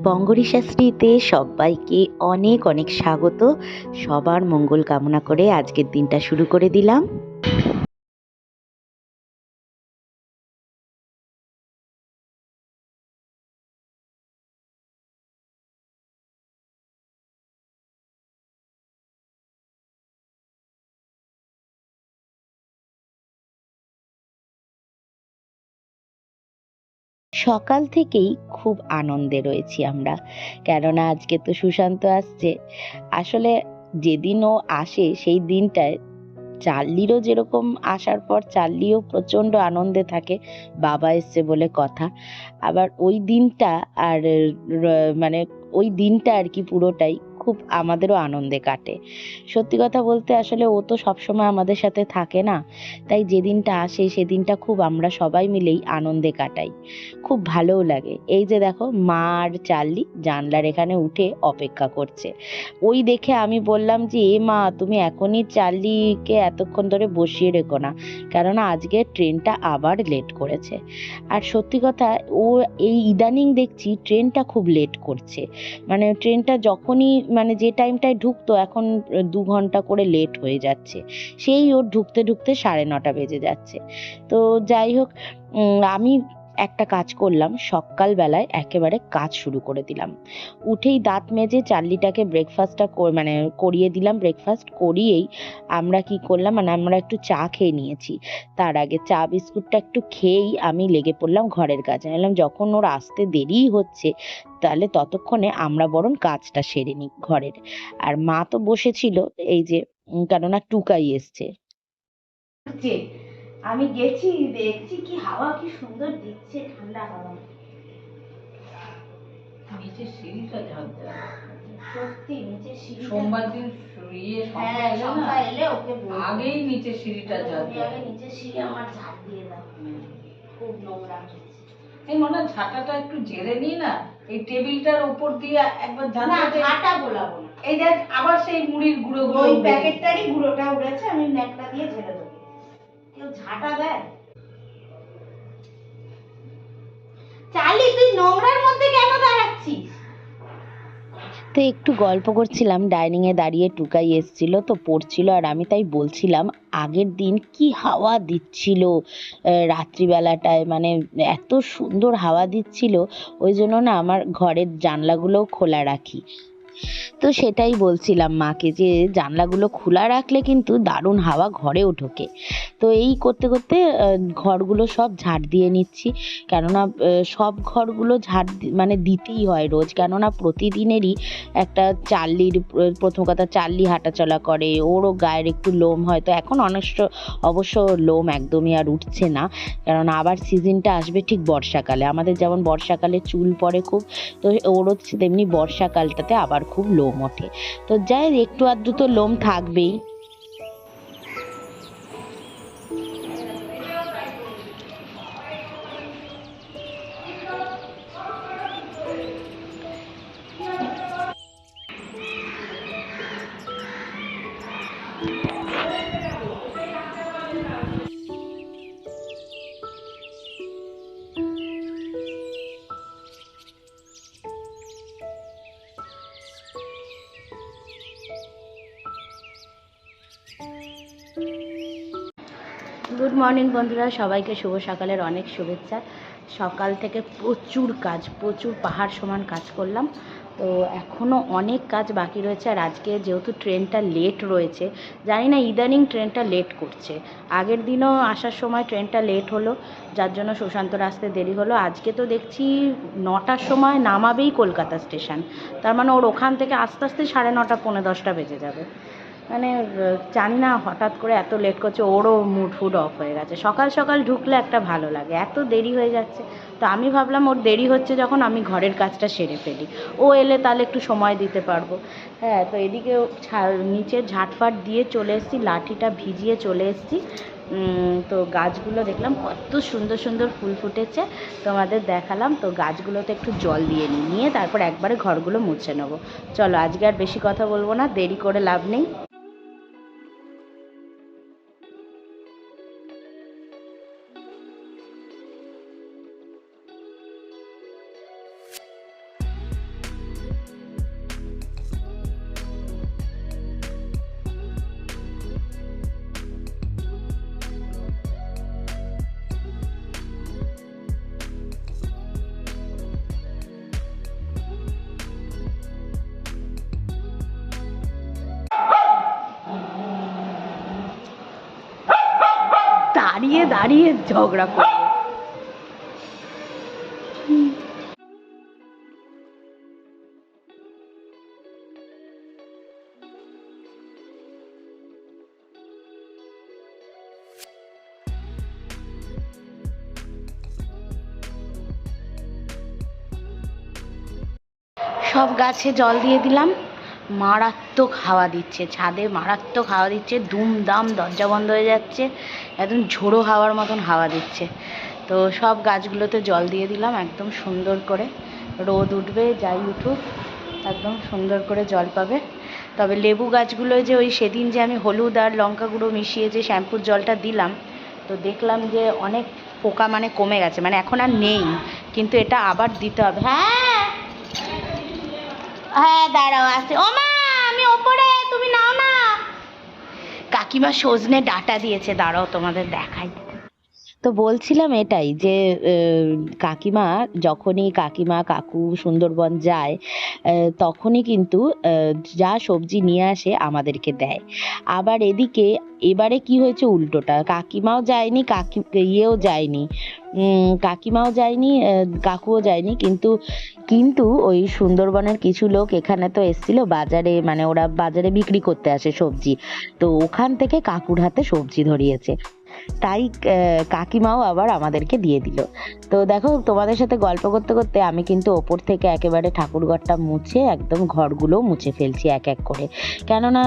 বঙ্গরি শাস্ত্রীতে সবাইকে অনেক অনেক স্বাগত। সবার মঙ্গল কামনা করে আজকের দিনটা শুরু করে দিলাম। সকাল থেকেই খুব আনন্দে রয়েছি আমরা, কেননা আজকে তো সুশান্ত আসছে। আসলে যেদিন ও আসে সেই দিনটায় চার্লিরও যেরকম আসার পর চার্লিও প্রচণ্ড আনন্দে থাকে, বাবা এসছে বলে কথা। আবার ওই দিনটা আর মানে ওই দিনটা আর কি পুরোটাই খুব আমাদেরও আনন্দে কাটে। সত্যি কথা বলতে আসলে ও তো সবসময় আমাদের সাথে থাকে না, তাই যেদিনটা আসে সেদিনটা খুব আমরা সবাই মিলেই আনন্দে কাটাই, খুব ভালোও লাগে। এই যে দেখো মা আর চার্লি জানলার এখানে উঠে অপেক্ষা করছে। ওই দেখে আমি বললাম যে এ মা, তুমি এখনই চার্লিকে এতক্ষণ ধরে বসিয়ে রেখো না, কেননা আজকে ট্রেনটা আবার লেট করেছে। আর সত্যি কথা, ও এই ইদানিং দেখছি ট্রেনটা খুব লেট করছে। মানে ট্রেনটা যখনই মানে যে টাইমটায় ঢুকতো এখন 2 ঘন্টা করে লেট হয়ে যাচ্ছে। সেই ওর ঢুকতে ঢুকতে 9:30 বেজে যাচ্ছে। তো যাই হোক, আমি একটা কাজ করলাম, সকালবেলায় একেবারে কাজ শুরু করে দিলাম। উঠেই দাঁত মেজে চার্লিটাকে ব্রেকফাস্টটা মানে করিয়ে দিলাম। ব্রেকফাস্ট করিয়েই আমরা কি করলাম, মানে আমরা একটু চা খেয়ে নিয়েছি। তার আগে চা বিস্কুটটা একটু খেয়েই আমি লেগে পড়লাম ঘরের কাজে। আমি বললাম যখন ওর আসতে দেরিই হচ্ছে, তাহলে ততক্ষণে আমরা বরং কাজটা সেরে নিই ঘরের। আর মা তো বসেছিল, এই যে কেননা টুকাই এসছে। আমি গেছি, দেখছি কি হাওয়া, কি সুন্দর দিচ্ছে, ঠান্ডা হাওয়া। নিচে সিঁড়িটা ঝাঁপ দেওয়া। সত্যি নিচে সিঁড়ি, সোমবার দিন সংখ্যা এলে ওকে আগেই নিচে সিঁড়িটা ঝাঁপ দেওয়া। আগে নিচে সিঁড়ি আমার ঝাড় দিয়ে দাও, খুব নোংরা হচ্ছে। এই মনে হয় ঝাঁটাটা একটু ঝেড়ে নি না, এই টেবিলটার উপর দিয়ে একবার ঝাঁটা বোলাবো না। এই দেখ আবার সেই মুড়ির গুঁড়ো ওই প্যাকেটটারই গুঁড়োটা উড়েছে, আমি ন্যাকড়া দিয়ে ঝেড়ে দেবো। কেউ ঝাঁটা দেয়? চার্লি, তুই নোংরার মধ্যে কেন দাঁড়াচ্ছিস? তো একটু গল্প করছিলাম, ডাইনিং এ দাঁড়িয়ে টুকাই এসছিল তো পড়ছিল, আর আমি তাই বলছিলাম আগের দিন কি হাওয়া দিচ্ছিল রাত্রিবেলাটায়, মানে এত সুন্দর হাওয়া দিচ্ছিল। ওই জন্য না আমার ঘরের জানলাগুলোও খোলা রাখি। তো সেটাই বলছিলাম মাকে যে জানলাগুলো খোলা রাখলে কিন্তু দারুণ হাওয়া ঘরেও ঢোকে। তো এই করতে করতে ঘরগুলো সব ঝাড় দিয়ে নিচ্ছি, কেননা সব ঘরগুলো মানে দিতেই হয় রোজ, কেননা প্রতিদিনেরই একটা চার্লির প্রথম কথা চার্লি হাঁটাচলা করে, ওরও গায়ের একটু লোম হয়। তো এখন অবশ্য লোম একদমই আর উঠছে না, কারণ আবার সিজনটা আসবে ঠিক বর্ষাকালে। আমাদের যেমন বর্ষাকালে চুল পড়ে খুব, তো ওরও তেমনি বর্ষাকালটাতে আবার খুব লোম ওঠে। তো যাই একটু আধটু তো লোম থাকবেই। গুড মর্নিং বন্ধুরা, সবাইকে শুভ সকালের অনেক শুভেচ্ছা। সকাল থেকে প্রচুর কাজ, প্রচুর পাহাড় সমান কাজ করলাম। তো এখনও অনেক কাজ বাকি রয়েছে। আর আজকে যেহেতু ট্রেনটা লেট রয়েছে, জানি না ইদানিং ট্রেনটা লেট করছে। আগের দিনও আসার সময় ট্রেনটা লেট হলো, যার জন্য সুশান্তর আসতে দেরি হলো। আজকে তো দেখছি 9টার সময় নামাবেই কলকাতা স্টেশন, তার মানে ওর ওখান থেকে আস্তে আস্তে 9:30 পৌনে 10টা বেজে যাবে। মানে জানি না হঠাৎ করে এত লেট করছে, ওরও মুড ফুড অফ হয়ে গেছে। সকাল সকাল ঢুকলে একটা ভালো লাগে, এত দেরি হয়ে যাচ্ছে। তো আমি ভাবলাম ওর দেরি হচ্ছে যখন, আমি ঘরের কাজটা সেরে ফেলি, ও এলে তাহলে একটু সময় দিতে পারবো। হ্যাঁ, তো এদিকে নিচে ঝাঁটফাট দিয়ে চলে এসেছি, লাঠিটা ভিজিয়ে চলে এসেছি। তো গাছগুলো দেখলাম কত সুন্দর সুন্দর ফুল ফুটেছে, তোমাদের দেখালাম। তো গাছগুলোতে একটু জল দিয়ে নিয়ে তারপর একবারে ঘরগুলো মুছে নেবো। চলো আজকে আর বেশি কথা বলবো না, দেরি করে লাভ নেই। দাঁড়িয়ে দাঁড়িয়ে ঝগড়া করবো। সব গাছে জল দিয়ে দিলাম। মারাত্মক হাওয়া দিচ্ছে, ছাদে মারাত্মক হাওয়া দিচ্ছে, দুমদাম দরজা বন্ধ হয়ে যাচ্ছে, একদম ঝোড়ো হাওয়ার মতন হাওয়া দিচ্ছে। তো সব গাছগুলোতে জল দিয়ে দিলাম একদম সুন্দর করে। রোদ উঠবে যাই উঠুক একদম সুন্দর করে জল পাবে। তবে লেবু গাছগুলোয় যে ওই সেদিন যে আমি হলুদ আর লঙ্কা গুঁড়ো মিশিয়ে যে শ্যাম্পুর জলটা দিলাম, তো দেখলাম যে অনেক পোকা মানে কমে গেছে, মানে এখন আর নেই, কিন্তু এটা আবার দিতে হবে। হ্যাঁ হ্যাঁ দাঁড়াও আসছে। ও মা আমি ওপরে, তুমি নাও না। কাকিমা সজনে ডাঁটা দিয়েছে, দাঁড়াও তোমাদের দেখাই। তো বলছিলাম এটাই যে কাকিমা যখনই কাকিমা কাকু সুন্দরবন যায় তখনই কিন্তু যা সবজি নিয়ে আসে আমাদেরকে দেয়। আবার এদিকে এবারে কি হয়েছে উল্টোটা, কাকিমাও যায়নি, ইয়েও যায়নি, কাকিমাও যায়নি, কাকুও যায়নি, কিন্তু কিন্তু ওই সুন্দরবনের কিছু লোক এখানে তো এসেছিল বাজারে, মানে ওরা বাজারে বিক্রি করতে আসে সবজি, তো ওখান থেকে কাকুর হাতে সবজি ধরিয়েছে, তাই কাকিমাও আবার আমাদেরকে দিয়ে দিল। তো দেখো তোমাদের সাথে গল্প করতে করতে আমি কিন্তু ওপর থেকে একেবারে ঠাকুরঘরটা মুছে একদম ঘরগুলো মুছে ফেলছি এক এক করে, কেননা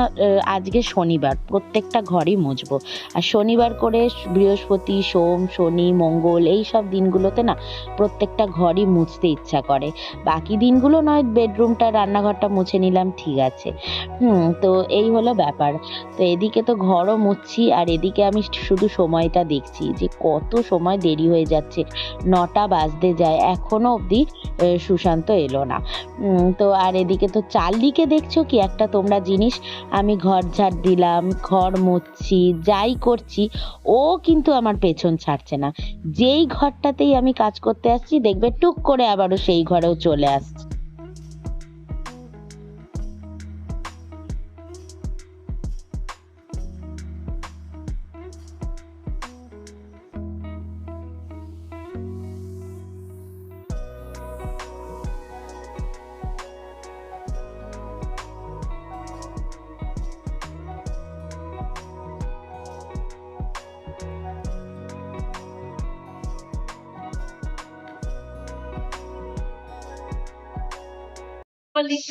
আজকে শনিবার, প্রত্যেকটা ঘরই মুছবো। আর শনিবার করে বৃহস্পতি সোম শনি মঙ্গল এই সব দিনগুলোতে না প্রত্যেকটা ঘরই মুছতে ইচ্ছা করে। বাকি দিনগুলো নয় বেডরুমটা রান্নাঘরটা মুছে নিলাম, ঠিক আছে। তো এই হলো ব্যাপার। তো এদিকে তো ঘরও মুছছি আর এদিকে আমি শুধু সময়টা দেখছি যে কত সময় দেরি হয়ে যাচ্ছে, 9টা বাজতে যায়, এখনো অবধি সুশান্ত এলো না। তো আর এদিকে তো চারদিকে দেখছো কি একটা তোমরা জিনিস, আমি ঘর ঝাড় দিলাম, ঘর মুছছি, যাই করছি, ও কিন্তু আমার পেছন ছাড়ছে না। যেই ঘরটাতেই আমি কাজ করতে আসছি দেখবে টুক করে আবারও সেই ঘরেও চলে আসছে।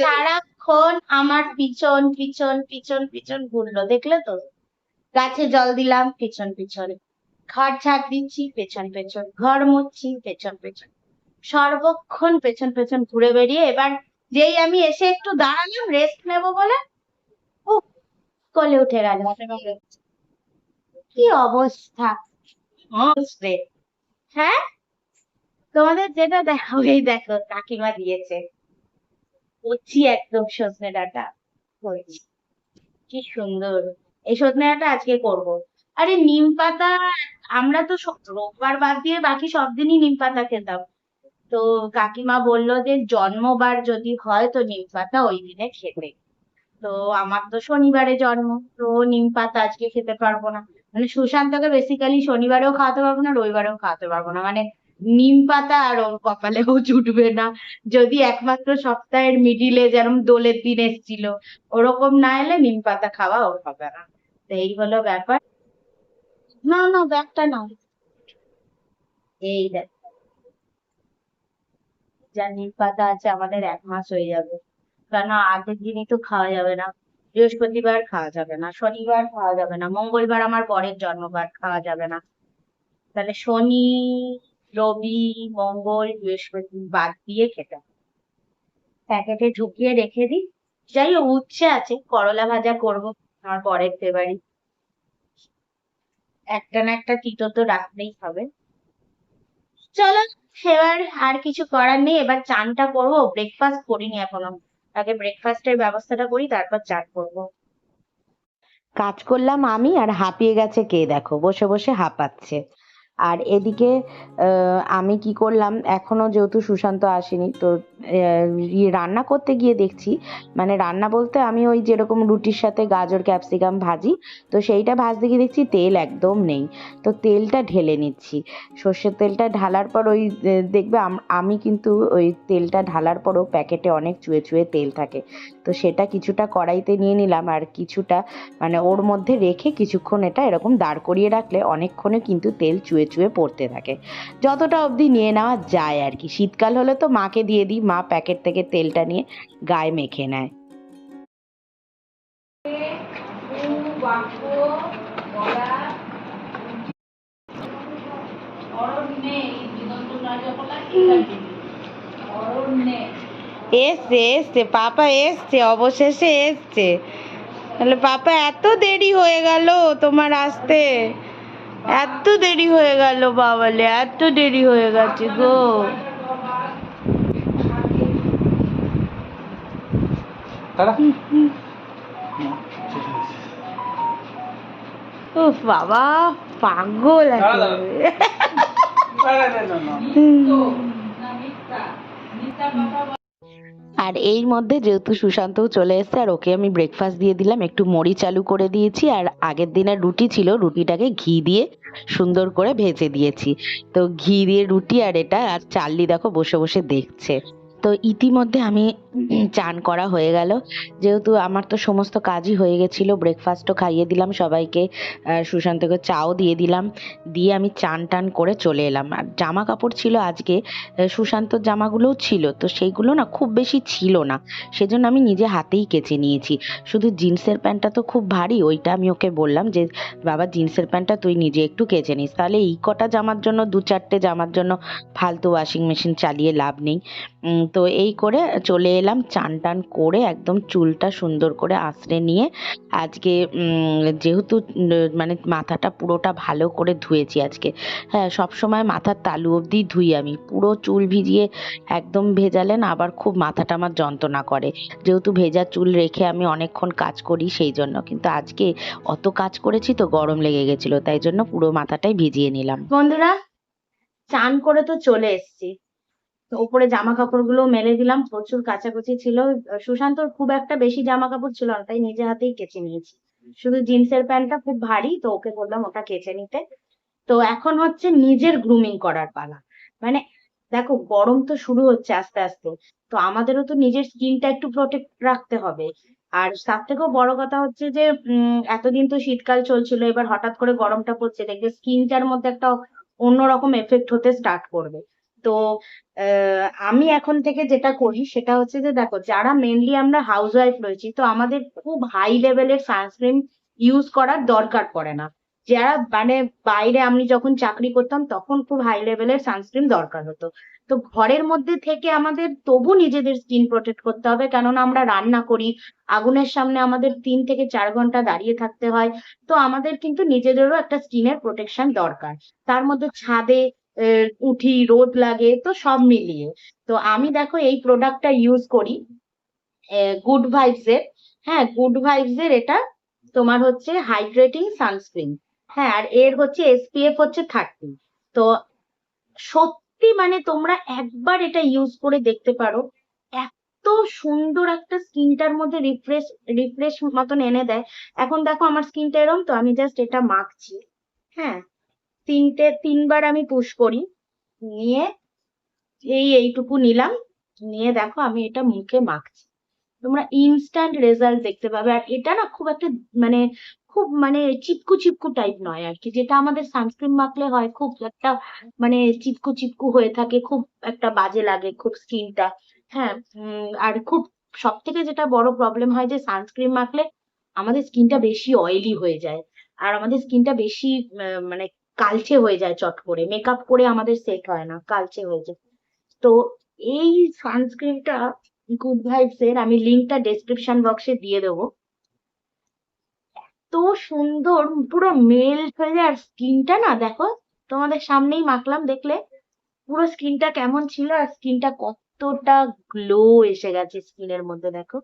সারাক্ষণ আমার পিছন পিছন পিছন পিছন ঘুরলো, দেখলে তো? গাছে জল দিলাম পেছন পিছন, ঘর ঝাড় দিচ্ছি পেছন পেছন, ঘর মুছছি পেছন পেছন, সর্বক্ষণ পেছন পেছন ঘুরে বেরিয়ে এবার যেই আমি এসে একটু দাঁড়ালাম রেস্ট নেবো বলে উফ, কোলে উঠে গেল। কি অবস্থা! হ্যাঁ তোমাদের যেটা দেখাবো, এই দেখো কাকিমা দিয়েছে, কচি একদম সজনে ডাঁটা হয়েছে, কি সুন্দর। এই সজনে ডাঁটা আজকে করব। আরে নিম পাতা, আমরা তো রোববার বাদ দিয়ে বাকি সব দিনই নিম পাতা খেতাম, তো কাকিমা বললো যে জন্মবার যদি হয় তো নিম পাতা ওই দিনে খেতে। তো আমার তো শনিবারে জন্ম, তো নিম পাতা আজকে খেতে পারবো না, মানে সুশান্তকে বেসিক্যালি শনিবারেও খাওয়াতে পারবো না, রবিবারেও খাওয়াতে পারবো না, মানে নিম পাতা আর ওর কপালেও জুটবে না। যদি একমাত্র সপ্তাহের মিডিলে যেরকম দোলের দিন এসেছিল ওরকম না এলে নিম পাতা খাওয়া ওর হবে না। তো এই হলো ব্যাপার। না না ব্যাগটা নাও, এই দেখ যা নিম পাতা আছে আমাদের 1 মাস হয়ে যাবে, কেন আগের দিনই তো খাওয়া যাবে না, বৃহস্পতিবার খাওয়া যাবে না, শনিবার খাওয়া যাবে না, মঙ্গলবার আমার বরের জন্মবার খাওয়া যাবে না, তাহলে শনি রবি মঙ্গল বৃহস্পতি বাদ দিয়ে খেতে হবে। প্যাকেটে ঢুকিয়ে রেখে দিই। যাই হোক উচ্ছে আছে, করলা ভাজা করব, আমার বরের ফেভারিট, একটা না একটা তিতো তো রাখতেই হবে। চলো এবার আর কিছু করার নেই, এবার চানটা করবো, ব্রেকফাস্ট করিনি এখনো, আগে ব্রেকফাস্টের ব্যবস্থাটা করি তারপর চান করবো। কাজ করলাম আমি আর হাঁপিয়ে গেছে কে দেখো, বসে বসে হাঁপাচ্ছে। আর এদিকে আমি কি করলাম, এখনো যেহেতু সুশান্ত আসেনি, তো রান্না করতে গিয়ে দেখছি, মানে রান্না বলতে আমি ওই যেরকম রুটির সাথে গাজর ক্যাপসিকাম ভাজি, তো সেইটা ভাজতে গিয়ে দেখছি তেল একদম নেই। তো তেলটা ঢেলে নিচ্ছি। সর্ষের তেলটা ঢালার পর ওই দেখবে আমি কিন্তু ওই তেলটা ঢালার পরও প্যাকেটে অনেক চুয়ে চুয়ে তেল থাকে, তো সেটা কিছুটা কড়াইতে নিয়ে নিলাম, আর কিছুটা মানে ওর মধ্যে রেখে কিছুক্ষণ এটা এরকম দাঁড় করিয়ে রাখলে অনেকক্ষণে কিন্তু তেল চুয়ে চুয়ে পড়তে থাকে। যতটা অবধি নিয়ে নেওয়া যায় আর কি। শীতকাল হলে তো মাকে দিয়ে দিই, মা প্যাকেট থেকে তেলটা নিয়ে গায়ে মেখে নেয়। এসছে এসছে পাপা এসছে, অবশেষে এসছে। তাহলে পাপা এত দেরি হয়ে গেল তোমার আসতে, এত দেরি হয়ে গেল বাবালে, এত দেরি হয়ে গেছে গো। উফ বাবা, পাগল একেবারে। আর এর মধ্যে যেহেতু সুশান্তও চলে এসেছে, আর ওকে আমি ব্রেকফাস্ট দিয়ে দিলাম, একটু মুড়ি চালু করে দিয়েছি, আর আগের দিনের রুটি ছিল, রুটিটাকে ঘি দিয়ে সুন্দর করে ভেজে দিয়েছি। তো ঘি দিয়ে রুটি আর এটা, আর চার্লি দেখো বসে বসে দেখছে। তো ইতিমধ্যে আমি চান করা হয়ে গেল, যেহেতু আমার তো সমস্ত কাজই হয়ে গেছিল। ব্রেকফাস্টও খাইয়ে দিলাম সবাইকে, সুশান্তকে চাও দিয়ে দিলাম, দিয়ে আমি চান টান করে চলে এলাম। আর জামা কাপড় ছিল আজকে, সুশান্তর জামাগুলোও ছিল, তো সেইগুলো না খুব বেশি ছিল না, সেজন্য আমি নিজে হাতেই কেচে নিয়েছি। শুধু জিন্সের প্যান্টটা তো খুব ভারী, ওইটা আমি ওকে বললাম যে বাবা জিন্সের প্যান্টটা তুই নিজে একটু কেচে নিস, তাহলে এই কটা জামার জন্য, দু চারটে জামার জন্য ফালতু ওয়াশিং মেশিন চালিয়ে লাভ নেই। তো এই করে চলে এলাম, চান টান করে একদম চুলটা সুন্দর করে আঁচড়ে নিয়ে আজকে যেহেতু মানে মাথাটা পুরোটা ভালো করে ধুয়েছি আজকে। হ্যাঁ, সবসময় মাথার তালু অবধি ধুই আমি, পুরো চুল ভিজিয়ে একদম ভেজালে না আবার খুব মাথাটা আমার যন্ত্রণা করে, যেহেতু ভেজা চুল রেখে আমি অনেকক্ষণ কাজ করি সেই জন্য। কিন্তু আজকে অত কাজ করেছি তো গরম লেগে গেছিল, তাই জন্য পুরো মাথাটাই ভিজিয়ে নিলাম। বন্ধুরা, চান করে তো চলে এসেছি, তো উপরে জামা কাপড়গুলো মেলে দিলাম, প্রচুর কাচাকুচি ছিল। সুশান্তর খুব একটা বেশি জামা কাপড় ছিল না, তাই নিজে হাতেই কেচে নিয়েছি। শুধু জিন্সের প্যান্টটা খুব ভারী, তো ওকে বললাম ওটা কেচে নিতে। তো এখন হচ্ছে নিজের গ্রুমিং করার পালা। মানে দেখো, গরম তো শুরু হচ্ছে আস্তে আস্তে, তো আমাদেরও তো নিজের স্কিনটা একটু প্রোটেক্ট রাখতে হবে। আর তার থেকেও বড় কথা হচ্ছে যে এতদিন তো শীতকাল চলছিল, এবার হঠাৎ করে গরমটা পড়ছে, দেখবে স্কিনটার মধ্যে একটা অন্যরকম এফেক্ট হতে স্টার্ট করবে। তো আমি এখন থেকে যেটা করি সেটা হচ্ছে যে দেখো, যারা মেনলি আমরা হাউস ওয়াইফ রয়েছি, তো আমাদের খুব হাই লেভেলের সানস্ক্রিন ইউজ করার দরকার পড়ে না। যারা মানে বাইরে, আমি যখন চাকরি করতাম তখন খুব হাই লেভেলের সানস্ক্রিন দরকার হতো। তো ঘরের মধ্যে থেকে আমাদের তবু নিজেদের স্কিন প্রোটেক্ট করতে হবে, কেননা আমরা রান্না করি, আগুনের সামনে আমাদের 3 থেকে 4 ঘন্টা দাঁড়িয়ে থাকতে হয়। তো আমাদের কিন্তু নিজেদেরও একটা স্কিনের প্রোটেকশন দরকার। তার মধ্যে ছাদে উঠি, রোদ লাগে, তো সব মিলিয়ে। তো আমি দেখো এই প্রোডাক্টটা ইউজ করি, গুড ভাইবস এর। হ্যাঁ, গুড ভাইবস এর এটা তোমার হচ্ছে হাইড্রেটিং সানস্ক্রিন। হ্যাঁ, আর এর হচ্ছে এসপিএফ হচ্ছে 30। তো সত্যি মানে তোমরা একবার এটা ইউজ করে দেখতে পারো, এত সুন্দর একটা স্কিনটার মধ্যে রিফ্রেশ রিফ্রেশ মতন এনে দেয়। এখন দেখো আমার স্কিনটা এরকম, তো আমি জাস্ট এটা মাখছি। হ্যাঁ, 3বার আমি পুশ করি, নিয়ে এইটুকু নিলাম, নিয়ে দেখো আমি এটা মুখে মাখছি, তোমরা ইনস্ট্যান্ট রেজাল্ট দেখতে পাবে। আর এটা না খুব একটা মানে খুব মানে চিপকু চিপকু টাইপ নয় আর কি, যেটা আমাদের সানস্ক্রিন মাখলে হয় খুব একটা মানে চিপকু চিপকু হয়ে থাকে, খুব একটা বাজে লাগে খুব স্কিনটা। হ্যাঁ, আর খুব সব থেকে যেটা বড় প্রবলেম হয় যে সানস্ক্রিন মাখলে আমাদের স্কিনটা বেশি অয়েলি হয়ে যায়, আর আমাদের স্কিনটা বেশি মানে কালচে হয়ে যায়, চট করে মেকআপ করে আমাদের সেট হয় না, কালচে হয়ে যায়। তো এই সানস্ক্রিনটা গুড ভাইবস এর, আমি লিঙ্কটা ডেসক্রিপশন বক্সে দিয়ে দেবো। তো সুন্দর, পুরো মেল্ট হয়ে যায়, আর স্কিনটা না দেখো, তোমাদের সামনেই মাখলাম, দেখলে পুরো স্কিনটা কেমন ছিল, আর স্কিনটা কতটা গ্লো এসে গেছে স্কিনের মধ্যে, দেখো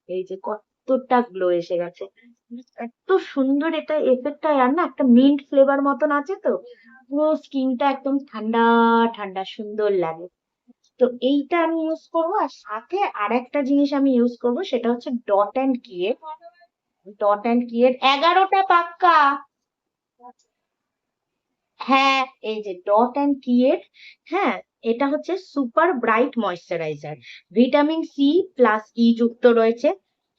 এই যে কতটা গ্লো এসে গেছে, এত সুন্দর এটা এফেক্ট হয়। আর না একটা মিন্ট ফ্লেভার মতন আছে, তো পুরো স্কিনটা একদম ঠান্ডা ঠান্ডা সুন্দর লাগে। তো এইটা আমি ইউজ করব, আর সাথে আর একটা জিনিস আমি ইউজ করব, সেটা হচ্ছে ডট অ্যান্ড কি এর 11টা পাক্কা। হ্যাঁ, এই যে ডট অ্যান্ড কি এর, হ্যাঁ, এটা হচ্ছে super bright moisturiser, vitamin C plus E যুক্ত রয়েছে।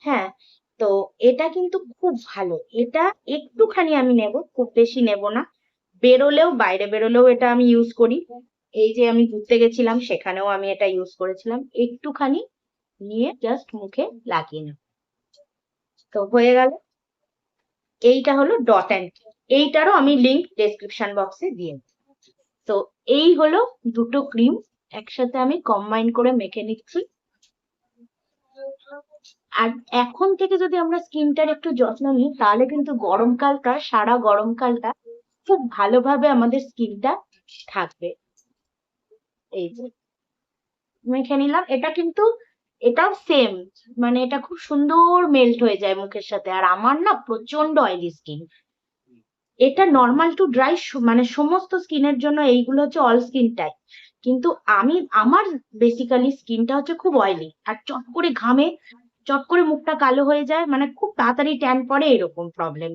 হ্যাঁ, তো এটা কিন্তু খুব ভালো। এটা একটুখানি আমি নেব, খুব বেশি নেব না। বাইরে বেরোলেও এটা আমি ইউজ করি। এই যে আমি ঘুরতে গেছিলাম, সেখানেও আমি এটা ইউজ করেছিলাম। একটুখানি নিয়ে জাস্ট মুখে লাগিয়ে নেব, তো হয়ে গেল। এইটা হলো ডট অ্যান্ড কি। এইটারও আমি লিংক ডেসক্রিপশন বক্সে দিয়ে দেব। তো এই হলো দুটো ক্রিম, একসাথে আমি কম্বাইন করে মেখে নিচ্ছি। আর এখন থেকে যদি আমরা স্কিনটার একটু যত্ন নিই, তাহলে কিন্তু সারা গরমকালটা খুব ভালোভাবে আমাদের স্কিনটা থাকবে। এই যে মেখে নিলাম, এটাও সেম, মানে এটা খুব সুন্দর মেল্ট হয়ে যায় মুখের সাথে। আর আমার না প্রচন্ড অয়েলি স্কিন, এটা নর্মাল টু ড্রাই, মানে সমস্ত স্কিনের জন্য এইগুলো হচ্ছে অল স্কিন টাইপ। কিন্তু আমার বেসিক্যালি স্কিনটা হচ্ছে খুব অয়েলি, আর চট করে ঘামে, চট করে মুখটা কালো হয়ে যায়, মানে খুব তাড়াতাড়ি ট্যান পড়ে, এরকম প্রবলেম।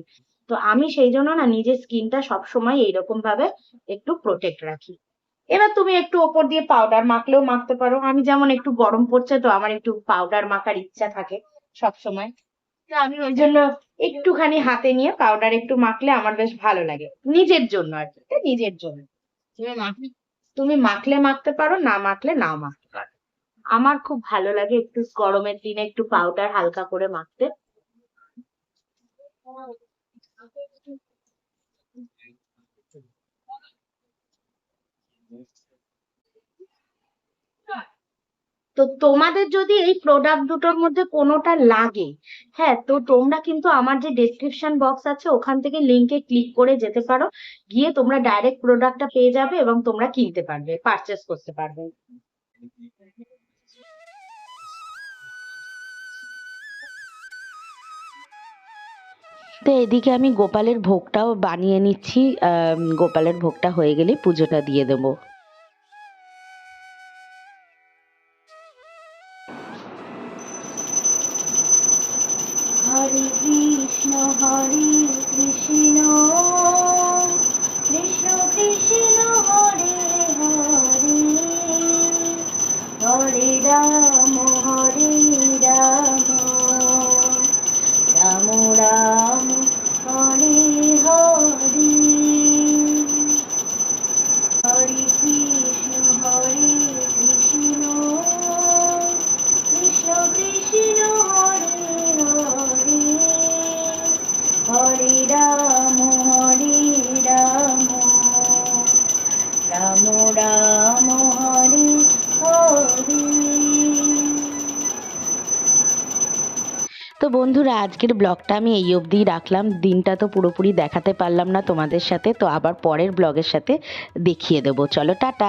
তো আমি সেই জন্য না নিজের স্কিনটা সবসময় এইরকম ভাবে একটু প্রোটেক্ট রাখি। এবার তুমি একটু ওপর দিয়ে পাউডার মাখলেও মাখতে পারো। আমি যেমন একটু গরম পড়ছে, তো আমার একটু পাউডার মাখার ইচ্ছা থাকে সবসময়, তো আমি ওই জন্য একটুখানি হাতে নিয়ে পাউডার একটু মাখলে আমার বেশ ভালো লাগে, নিজের জন্য আর কি, এটা নিজের জন্য। তুমি মাখলে মাখতে পারো, না মাখলে নাও মাখতে পারো। আমার খুব ভালো লাগে একটু গরমের দিনে একটু পাউডার হালকা করে মাখতে। তো তোমাদের যদি এই প্রোডাক্ট দুটোর মধ্যে কোনোটা লাগে, হ্যাঁ, তো তোমরা কিন্তু আমার যে ডেসক্রিপশন বক্স আছে ওখান থেকে লিংকে ক্লিক করে যেতে পারো, গিয়ে তোমরা ডাইরেক্ট প্রোডাক্টটা পেয়ে যাবে এবং তোমরা কিনতে পারবে, পারচেস করতে পারবে। তো এদিকে আমি গোপালের ভোগটাও বানিয়ে নিচ্ছি। গোপালের ভোগটা হয়ে গেলে পুজোটা দিয়ে দেবো। হরে কৃষ্ণ কৃষ্ণ কৃষ্ণ কৃষ্ণ হরে হরে, হরে রাম রাম রাম হরে হরে, হরে কৃষ্ণ কৃষ্ণ কৃষ্ণ হরে হরে, হরে রাম রাম রাম হরে হরে। তো বন্ধুরা, আজকের ব্লগটা আমি এই অবধিই রাখলাম। দিনটা তো পুরোপুরি দেখাতে পারলাম না তোমাদের সাথে, তো আবার পরের ব্লগের সাথে দেখিয়ে দেবো। চলো, টাটা।